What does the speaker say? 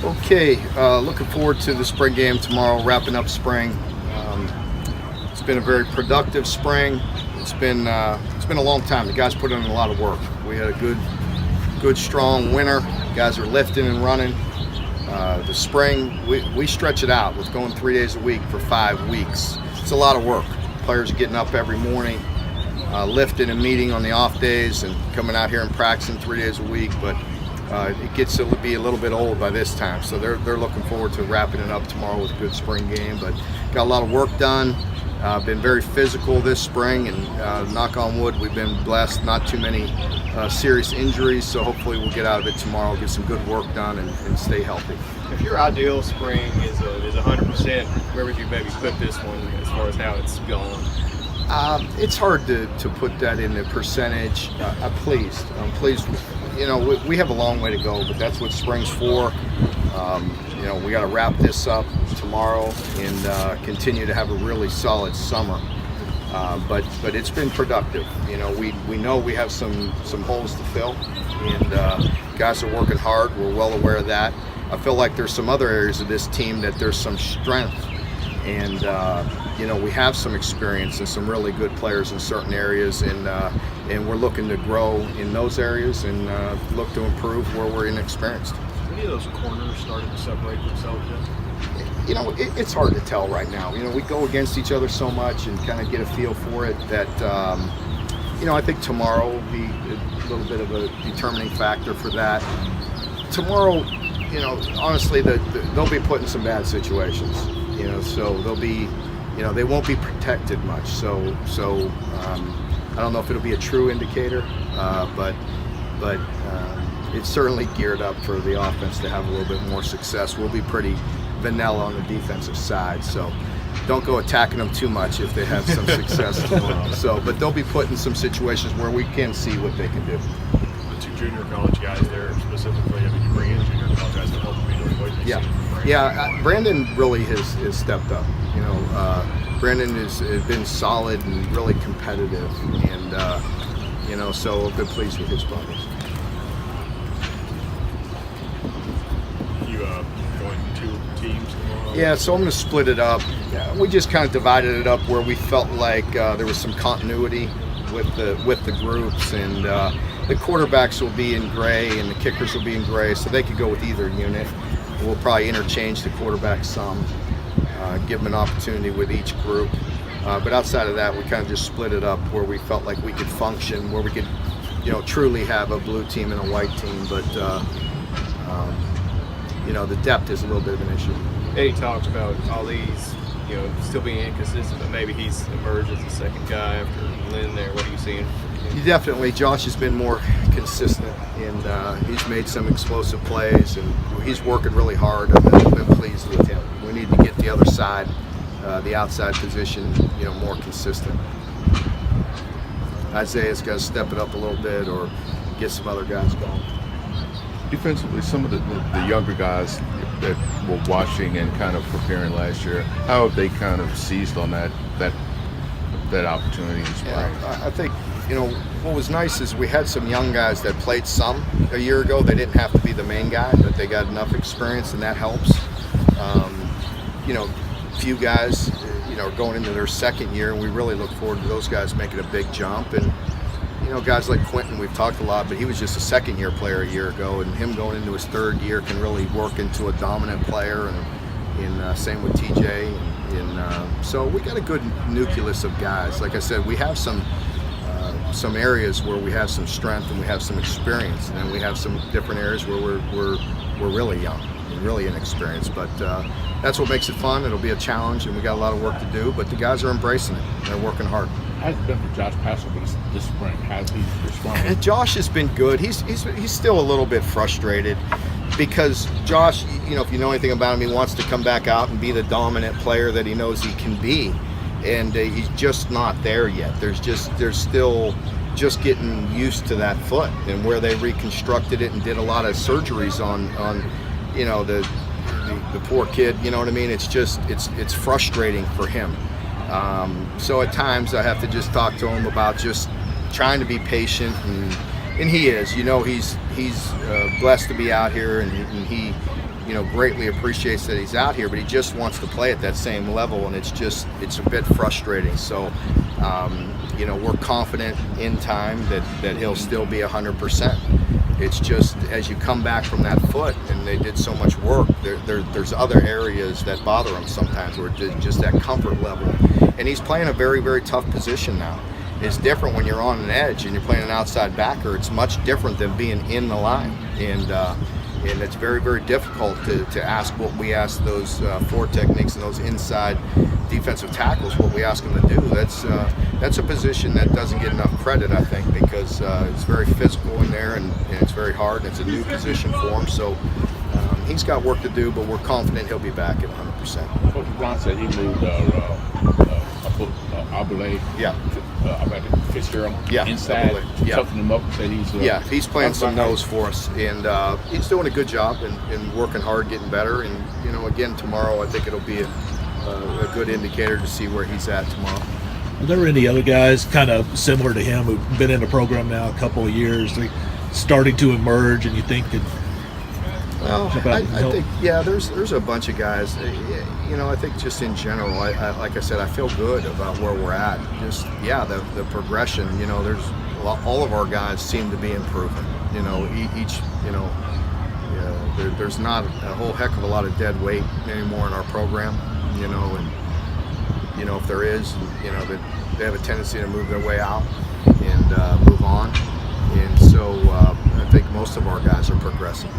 Okay, looking forward to the spring game tomorrow, wrapping up spring. It's been a very productive spring. It's been a long time. The guys put in a lot of work. We had a good strong winter. Guys are lifting and running. The spring, we stretch it out with going 3 days a week for 5 weeks. It's a lot of work. Players are getting up every morning, lifting and meeting on the off days, and coming out here and practicing 3 days a week. But it gets to be a little bit old by this time, so they're looking forward to wrapping it up tomorrow with a good spring game. But got a lot of work done. Been very physical this spring, and knock on wood, we've been blessed. Not too many serious injuries, so hopefully we'll get out of it tomorrow, get some good work done, and stay healthy. If your ideal spring is 100%, where would you maybe put this one as far as how it's gone? It's hard to put that in a percentage. I'm pleased. You know, we have a long way to go, but that's what spring's for. You know, we got to wrap this up tomorrow and continue to have a really solid summer. But it's been productive. You know, we know we have some holes to fill, and guys are working hard. We're well aware of that. I feel like there's some other areas of this team that there's some strength, and you know, we have some experience and some really good players in certain areas, and we're looking to grow in those areas and look to improve where we're inexperienced. Any of those corners starting to separate themselves yet? You know, it's hard to tell right now. You know, we go against each other so much and kind of get a feel for it that, you know, I think tomorrow will be a little bit of a determining factor for that. Tomorrow, you know, honestly, they'll be put in some bad situations, you know, so they'll be, you know, they won't be protected much. So I don't know if it'll be a true indicator, but it's certainly geared up for the offense to have a little bit more success. We'll be pretty vanilla on the defensive side, so don't go attacking them too much if they have some success tomorrow. So, but they'll be put in some situations where we can see what they can do. The two junior college guys there specifically, I mean, you bring in junior college guys to help them be doing what they see. Yeah. Brandon really has stepped up. You know, Brandon has been solid and really competitive, and you know, so I've been pleased with his progress. Yeah, so I'm going to split it up. We just kind of divided it up where we felt like there was some continuity with the groups, and the quarterbacks will be in gray and the kickers will be in gray, so they could go with either unit. We'll probably interchange the quarterbacks some, give them an opportunity with each group. But outside of that, we kind of just split it up where we felt like we could function, where we could, you know, truly have a blue team and a white team. But you know, the depth is a little bit of an issue. Eddie talked about all these, you know, still being inconsistent, but maybe he's emerged as the second guy after Lynn there. What are you seeing? Definitely, Josh has been more consistent, and he's made some explosive plays, and he's working really hard. I've been pleased with him. We need to get the other side, the outside position, you know, more consistent. Isaiah's got to step it up a little bit or get some other guys going. Defensively, some of the younger guys that were watching and kind of preparing last year, how have they kind of seized on that opportunity in spring? Yeah, I think, you know, what was nice is we had some young guys that played some a year ago. They didn't have to be the main guy, but they got enough experience, and that helps. You know, few guys, you know, are going into their second year, and we really look forward to those guys making a big jump. And you know, guys like Quentin, we've talked a lot, but he was just a second-year player a year ago, and him going into his third year can really work into a dominant player, and same with TJ. And so we got a good nucleus of guys. Like I said, we have some areas where we have some strength and we have some experience, and then we have some different areas where we're really young and really inexperienced. But that's what makes it fun. It'll be a challenge, and we got a lot of work to do, but the guys are embracing it. They're working hard. How's it been for Josh Passel this spring? How's he responded? Josh has been good. He's still a little bit frustrated because Josh, you know, if you know anything about him, he wants to come back out and be the dominant player that he knows he can be, and he's just not there yet. There's still just getting used to that foot, and where they reconstructed it and did a lot of surgeries on you know, the poor kid. You know what I mean? It's frustrating for him. So at times I have to just talk to him about just trying to be patient, and he is. You know, he's blessed to be out here, and he, greatly appreciates that he's out here, but he just wants to play at that same level, and it's a bit frustrating. So, we're confident in time that he'll still be 100%. It's just as you come back from that foot, and they did so much work, there's other areas that bother him sometimes, where just that comfort level. And he's playing a very, very tough position now. It's different when you're on an edge and you're playing an outside backer. It's much different than being in the line, and it's very, very difficult to ask what we ask those four techniques and those inside defensive tackles, what we ask them to do. That's a position that doesn't get enough credit, I think, because it's very physical in there, and it's very hard, and it's a new position for him. So he's got work to do, but we're confident he'll be back at 100%. Coach Brown said he moved Abule. Yeah. Fitzgerald. Yeah, inside, Abule. Yeah. toughened him up. Said he's playing some nose for us, and he's doing a good job and working hard, getting better. And again, tomorrow I think it'll be a good indicator to see where he's at tomorrow. Are there any other guys kind of similar to him who've been in the program now a couple of years, like starting to emerge, and you think that? Well, I think there's a bunch of guys. I think just in general, like I said, I feel good about where we're at. Just the progression. There's all of our guys seem to be improving. There's not a whole heck of a lot of dead weight anymore in our program. And if there is, they have a tendency to move their way out and move on. And so I think most of our guys are progressing.